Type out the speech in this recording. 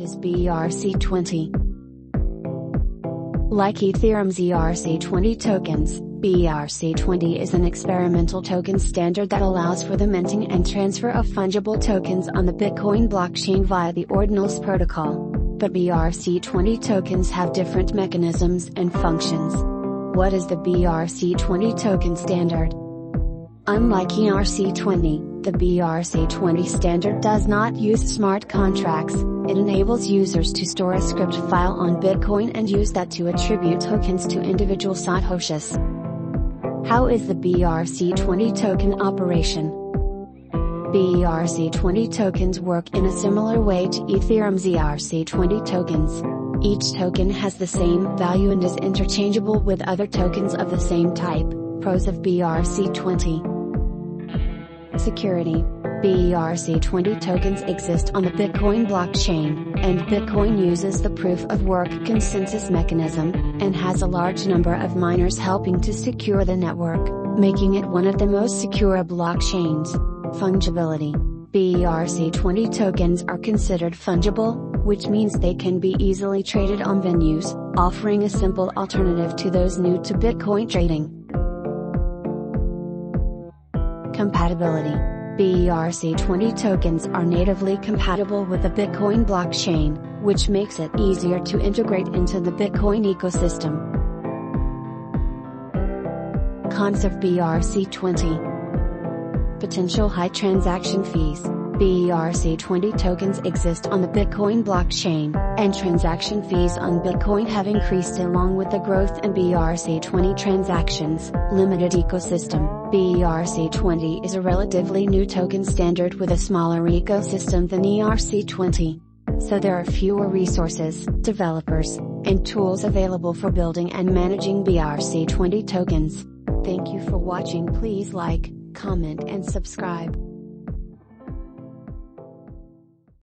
What is BRC-20? Like Ethereum's ERC-20 tokens, BRC-20 is an experimental token standard that allows for the minting and transfer of fungible tokens on the Bitcoin blockchain via the ordinals protocol. But BRC-20 tokens have different mechanisms and functions. What is the BRC-20 token standard? Unlike ERC-20, the BRC-20 standard does not use smart contracts. It enables users to store a script file on Bitcoin and use that to attribute tokens to individual satoshis. How is the BRC-20 token operation? BRC-20 tokens work in a similar way to Ethereum's ERC-20 tokens. Each token has the same value and is interchangeable with other tokens of the same type. Pros of BRC-20. Security. BRC-20 tokens exist on the Bitcoin blockchain, and Bitcoin uses the proof of work consensus mechanism, and has a large number of miners helping to secure the network, making it one of the most secure blockchains. Fungibility. BRC-20 tokens are considered fungible, which means they can be easily traded on venues, offering a simple alternative to those new to Bitcoin trading. Compatibility. BRC-20 tokens are natively compatible with the Bitcoin blockchain, which makes it easier to integrate into the Bitcoin ecosystem. Cons of BRC-20. Potential high transaction fees. BRC-20 tokens exist on the Bitcoin blockchain, and transaction fees on Bitcoin have increased along with the growth in BRC-20 transactions. Limited ecosystem. BRC-20 is a relatively new token standard with a smaller ecosystem than ERC-20. So there are fewer resources, developers, and tools available for building and managing BRC-20 tokens. Thank you for watching. Please like, comment and subscribe.